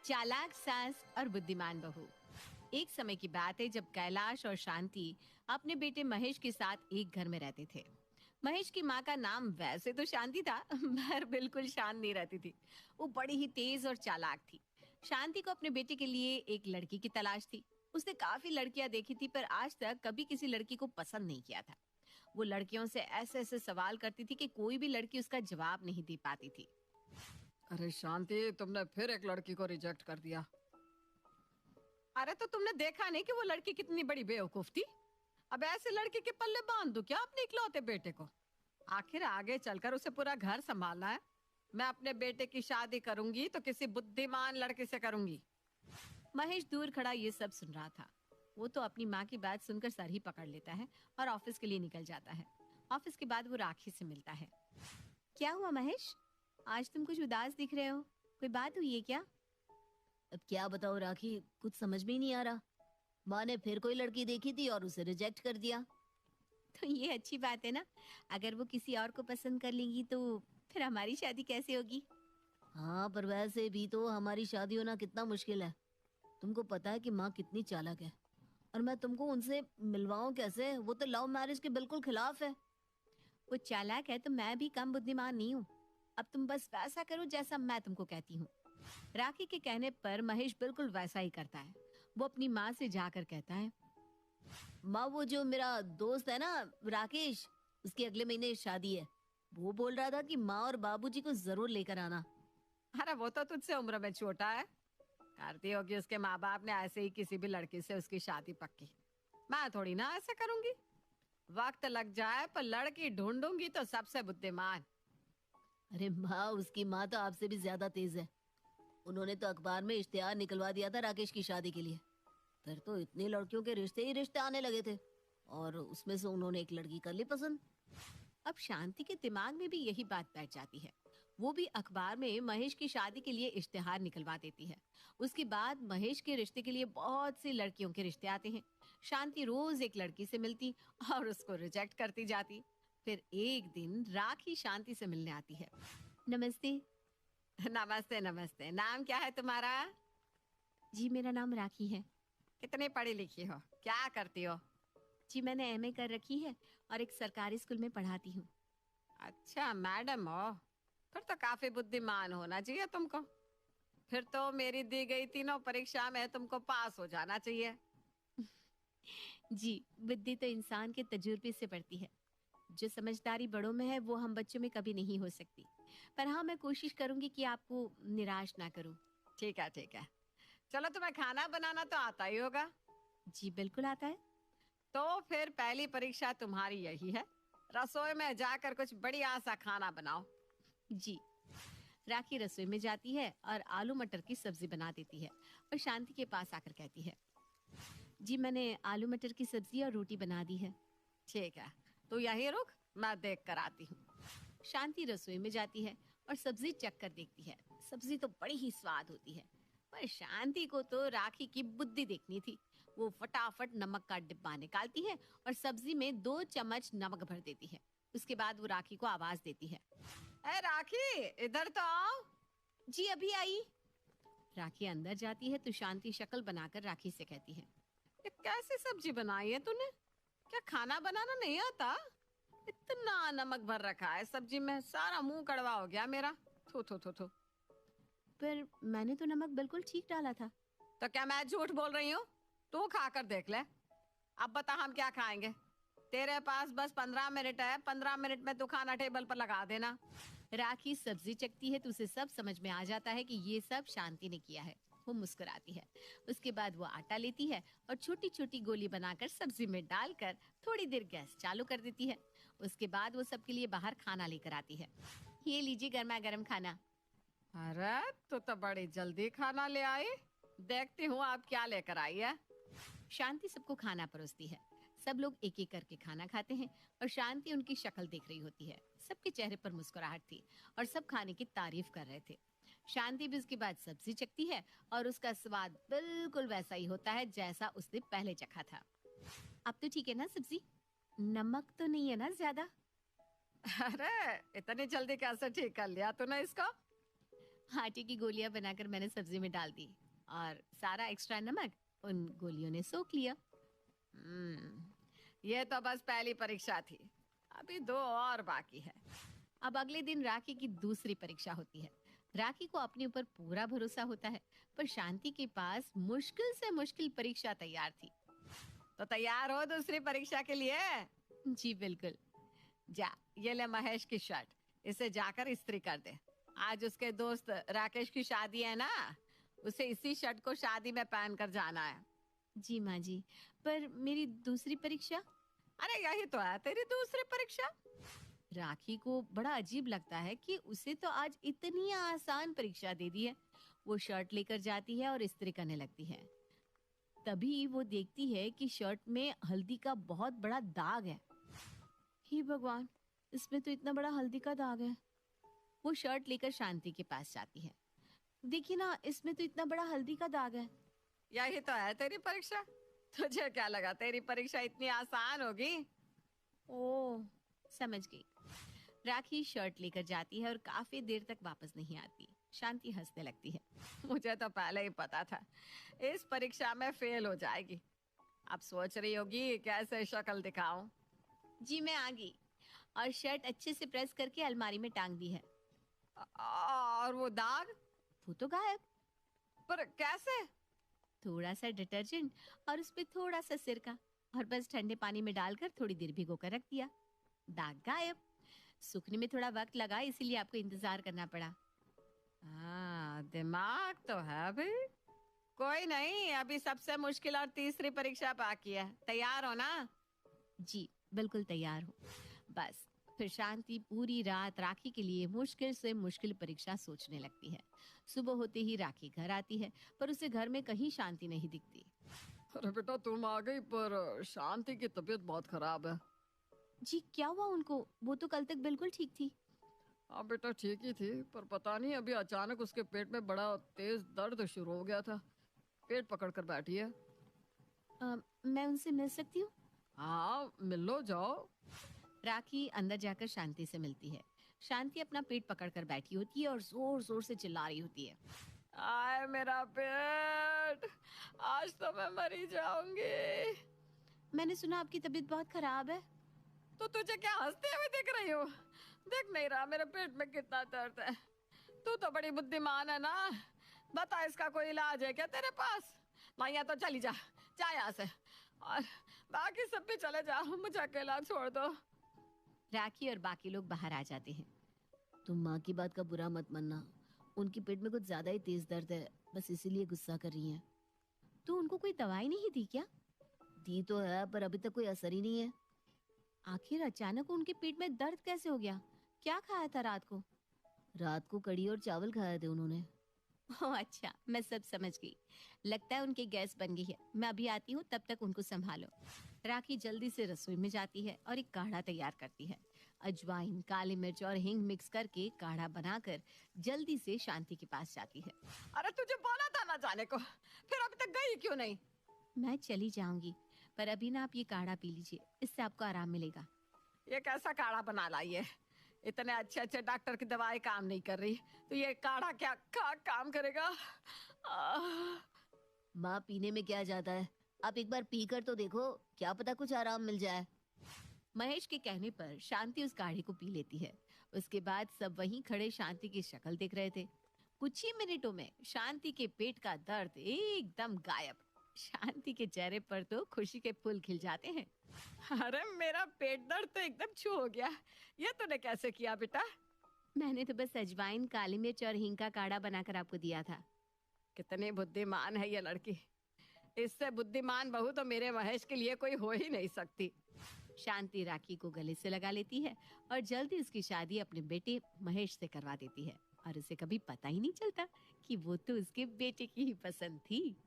चालाक सास और बुद्धिमान बहू। एक समय की बात है जब कैलाश और शांति अपने बेटे महेश के साथ एक घर में रहते थे। महेश की माँ का नाम वैसे तो शांति था, पर बिल्कुल शांत नहीं रहती थी। वो बड़ी ही तेज और चालाक थी। शांति को अपने बेटे के लिए एक लड़की की तलाश थी। उसने काफी लड़कियां देखी थी, पर आज तक कभी किसी लड़की को पसंद नहीं किया था। वो लड़कियों से ऐसे ऐसे सवाल करती थी कि कोई भी लड़की उसका जवाब नहीं दे पाती थी। अरे शांति, तुमने फिर एक लड़की को रिजेक्ट कर दिया। अरे तो तुमने देखा नहीं कि वो लड़की कितनी बड़ी बेवकूफ थी? अब ऐसे लड़की के पल्ले बांध दूं क्या अपने इकलौते बेटे को? आखिर आगे चलकर उसे पूरा घर संभालना है। मैं अपने बेटे की शादी करूंगी तो किसी बुद्धिमान लड़के से करूंगी। महेश दूर खड़ा ये सब सुन रहा था। वो तो अपनी माँ की बात सुनकर सर ही पकड़ लेता है और ऑफिस के लिए निकल जाता है। ऑफिस के बाद वो राखी से मिलता है। क्या हुआ महेश, आज तुम कुछ उदास दिख रहे हो? कोई बात हुई है क्या? अब क्या बताओ राखी, कुछ समझ में ही नहीं आ रहा। माँ ने फिर कोई लड़की देखी थी और उसे रिजेक्ट कर दिया। तो ये अच्छी बात है ना। अगर वो किसी और को पसंद कर लेंगी तो फिर हमारी शादी कैसे होगी? हाँ, पर वैसे भी तो हमारी शादी होना कितना मुश्किल है। तुमको पता है कि माँ कितनी चालाक है, और मैं तुमको उनसे मिलवाऊं कैसे? वो तो लव मैरिज के बिल्कुल खिलाफ है। वो चालाक है तो मैं भी कम बुद्धिमान नहीं हूँ। अब तुम बस वैसा करो जैसा मैं तुमको कहती हूँ। राखी के कहने पर महेश बिल्कुल वैसा ही करता है। वो अपनी माँ से जाकर कहता है, माँ, वो जो मेरा दोस्त है ना राकेश, उसकी अगले महीने शादी है। वो बोल रहा था कि माँ और बाबूजी को जरूर लेकर आना। अरे वो तो तुझसे उम्र में छोटा है। करती होगी उसके माँ बाप ने ऐसे ही किसी भी लड़की से उसकी शादी पक्की। मैं थोड़ी ना ऐसे करूंगी। वक्त लग जाए पर लड़की ढूंढूंगी तो सबसे बुद्धिमान। अरे माँ, उसकी माँ तो आपसे भी ज्यादा तेज है। उन्होंने तो अखबार में इश्तिहार निकलवा दिया था राकेश की शादी के लिए। फिर तो इतनी लड़कियों के रिश्ते ही रिश्ते आने लगे थे, और उसमें से उन्होंने एक लड़की कर ली पसंद। अब शांति के दिमाग में भी यही बात बैठ जाती है। वो भी अखबार में महेश की शादी के लिए इश्तिहार निकलवा देती है। उसके बाद महेश के रिश्ते के लिए बहुत सी लड़कियों के रिश्ते आते हैं। शांति रोज एक लड़की से मिलती और उसको रिजेक्ट करती जाती। फिर एक दिन राखी शांति से मिलने आती है। नमस्ते। नमस्ते नमस्ते। नाम क्या है तुम्हारा? जी मेरा नाम राखी है। कितने पढ़ी लिखी हो, क्या करती हो? जी मैंने एमए कर रखी है और एक सरकारी स्कूल में पढ़ाती हूँ। अच्छा मैडम हो, फिर तो काफी बुद्धिमान होना चाहिए तुमको। फिर तो मेरी दी गई तीनों परीक्षा में तुमको पास हो जाना चाहिए। जी बुद्धि तो इंसान के तजुर्बे से बढ़ती है। जो समझदारी बड़ों में है वो हम बच्चों में कभी नहीं हो सकती। पर हाँ, मैं कोशिश करूंगी कि आपको निराश ना करूं। ठीक है ठीक है। चलो, तुम्हें खाना बनाना तो आता ही होगा। जी बिल्कुल आता है। तो फिर पहली परीक्षा तुम्हारी यही है, रसोई में जाकर कुछ बढ़िया सा खाना बनाओ। जी। राखी रसोई में जाती है और आलू मटर की सब्जी बना देती है और शांति के पास आकर कहती है, जी मैंने आलू मटर की सब्जी और रोटी बना दी है। ठीक है, तो यही रुक, मैं देख कर आती हूँ। शांति रसोई में जाती है और सब्जी चख कर देखती है। सब्जी तो बड़ी ही स्वाद होती है, पर शांति को तो राखी की बुद्धि देखनी थी। वो फटाफट नमक का डिब्बा निकालती है और सब्जी में 2 चम्मच नमक भर देती है। उसके बाद वो राखी को आवाज देती है, ए राखी, इधर तो आओ। जी अभी आई। राखी अंदर जाती है तो शांति शक्ल बनाकर राखी से कहती है, ये कैसी सब्जी बनाई है तूने? क्या खाना बनाना नहीं आता? इतना नमक भर रखा है सब्जी में, सारा मुंह कड़वा हो गया मेरा। थू थू थू थू। पर मैंने तो नमक बिल्कुल ठीक डाला था। तो क्या मैं झूठ बोल रही हूँ? तू खा कर देख ले। अब बता हम क्या खाएंगे? तेरे पास बस 15 मिनट है, 15 मिनट में तू खाना टेबल पर लगा देना। राखी सब्जी चखती है तो उसे सब समझ में आ जाता है कि ये सब शांति ने किया है। वो मुस्कुराती है। उसके बाद वो आटा लेती है और छोटी छोटी गोली बनाकर सब्जी में डालकर थोड़ी देर गैस चालू कर देती है। उसके बाद वो सबके लिए बाहर खाना लेकर आती है। ये लीजिए गर्मा गर्म खाना। अरे तो बड़ी जल्दी खाना ले आई। देखती हूँ आप क्या लेकर आई है। शांति सबको खाना परोसती है। सब लोग एक एक करके खाना खाते हैं और शांति उनकी शक्ल देख रही होती है। सबके चेहरे पर मुस्कुराहट थी और सब खाने की तारीफ कर रहे थे। शांति भी उसके बाद सब्जी चखती है और उसका स्वाद बिल्कुल वैसा ही होता है जैसा उसने पहले चखा था। अब तो ठीक है ना सब्जी? नमक तो नहीं है ना ज्यादा? अरे इतनी जल्दी कैसे ठीक कर लिया तूने इसको? आटे की गोलियां बनाकर मैंने सब्जी में डाल दी और सारा एक्स्ट्रा नमक उन गोलियों ने सोख लिया। ये तो बस पहली परीक्षा थी, अभी दो और बाकी है। अब अगले दिन राखी की दूसरी परीक्षा होती है। राखी को अपने ऊपर पूरा भरोसा होता है, पर शांति के पास मुश्किल से मुश्किल परीक्षा तैयार थी। तो तैयार हो दूसरी परीक्षा के लिए? जी बिल्कुल। जा, ये ले महेश की शर्ट, इसे जाकर इस्त्री कर दे। आज उसके दोस्त राकेश की शादी है ना, उसे इसी शर्ट को शादी में पहन कर जाना है। जी माँ जी, पर मेरी दूसरी परीक्षा? अरे यही तो है तेरी दूसरी परीक्षा। राखी को बड़ा अजीब लगता है कि उसे तो आज इतनी आसान परीक्षा दे दी है। वो शर्ट लेकर जाती है और इस्त्री करने लगती है। तभी वो देखती है कि शर्ट में हल्दी का बहुत बड़ा दाग है। हे भगवान, इसमें तो इतना बड़ा हल्दी का दाग है। वो शर्ट लेकर शांति के पास जाती है। देखिए ना, इसमें तो इतना बड़ा हल्दी का दाग है। यही तो है तेरी परीक्षा। तुझे क्या लगा तेरी परीक्षा इतनी आसान होगी? ओह, समझ गई। राखी शर्ट लेकर जाती है और काफी देर तक वापस नहीं आती। शांति हंसने लगती है। मुझे तो पहले ही पता था इस परीक्षा में फेल हो जाएगी। अब सोच रही होगी कैसे शक्ल दिखाऊं। जी मैं आ गई और शर्ट अच्छे से प्रेस करके अलमारी में टांग दी है। और वो दाग? वो तो गायब। पर कैसे? थोड़ा सा डिटर्जेंट और उस पे थोड़ा सा सिरका और बस ठंडे पानी में डालकर थोड़ी देर भिगो कर रख दिया। दाग गायब। सूखने में थोड़ा वक्त लगा, इसीलिए आपको इंतजार करना पड़ा। दिमाग तो है भाई। कोई नहीं, अभी सबसे मुश्किल और तीसरी परीक्षा बाकी है। तैयार हो ना? जी बिल्कुल तैयार हूँ। बस फिर शांति पूरी रात राखी के लिए मुश्किल से मुश्किल परीक्षा सोचने लगती है। सुबह होते ही राखी घर आती है, पर उसे घर में कहीं शांति नहीं दिखती। अरे बेटा तुम आ गई, पर शांति की तबीयत बहुत खराब है। जी क्या हुआ उनको? वो तो कल तक बिल्कुल ठीक थी। हाँ बेटा ठीक ही थी, पर पता नहीं अभी अचानक उसके पेट में बड़ा तेज दर्द शुरू हो गया था। पेट पकड़ कर बैठी है। मैं उनसे मिल सकती हूँ? हाँ मिल लो, जाओ। राखी अंदर जाकर शांति से मिलती है। शांति अपना पेट पकड़कर बैठी होती है और जोर जोर से चिल्ला रही होती है। आए मेरा पेट, आज तो मैं मरी जाऊंगी। मैंने सुना आपकी तबीयत बहुत खराब है। तो तुझे क्या हंसते हुए दिख रही हो? देख नहीं रहा मेरे पेट में कितना दर्द है? तू तो बड़ी बुद्धिमान है ना। बता इसका कोई इलाज है क्या तेरे पास? नहीं तो चली जा, जा यहाँ से, और बाकी सब भी चले जाओ, मुझे अकेला छोड़ दो। राखी और बाकी लोग बाहर आ जाते हैं। तुम माँ की बात का बुरा मत मानना, उनकी पेट में कुछ ज्यादा ही तेज दर्द है, बस इसीलिए गुस्सा कर रही हैं। तो उनको कोई दवाई नहीं दी क्या? दी तो है, पर अभी तक कोई असर ही नहीं है। आखिर अचानक उनके पेट में दर्द कैसे हो गया? क्या खाया था रात को? रात को कड़ी और चावल खाए थे उन्होंने। ओह अच्छा, मैं सब समझ गई। लगता है उनकी गैस बन गई है। मैं अभी आती हूँ, तब तक उनको संभालो। राखी जल्दी से रसोई में जाती है और एक काढ़ा तैयार करती है। अजवाइन, काली मिर्च और हींग मिक्स करके काढ़ा बनाकर जल्दी से शांति के पास जाती है। अरे तुझे बोला था ना जाने को, फिर अभी तक गई क्यों नहीं? मैं चली जाऊंगी, पर अभी ना आप ये काढ़ा पी लीजिए, इससे आपको आराम मिलेगा। ये कैसा काढ़ा बना लाई है? इतने अच्छे अच्छे डॉक्टर की दवाई काम नहीं कर रही, तो ये काढ़ा क्या काम करेगा? माँ पीने में क्या जाता है, आप एक बार पी कर तो देखो, क्या पता कुछ आराम मिल जाए। महेश के कहने पर शांति उस काढ़े को पी लेती है। उसके बाद सब वहीं खड़े शांति की शक्ल देख रहे थे। कुछ ही मिनटों में शांति के पेट का दर्द एकदम गायब। शांति के चेहरे पर तो खुशी के फूल खिल जाते हैं। अरे मेरा पेट दर्द तो एकदम छू हो गया। ये तूने कैसे किया बेटा? मैंने तो बस अजवाइन, काली मिर्च और हींग का काढ़ा बनाकर आपको दिया था। कितनी बुद्धिमान है ये लड़की। इससे बुद्धिमान बहू तो मेरे महेश के लिए कोई हो ही नहीं सकती। शांति राखी को गले से लगा लेती है और जल्दी उसकी शादी अपने बेटे महेश से करवा देती है। और उसे कभी पता ही नहीं चलता कि वो तो उसके बेटे की ही पसंद थी।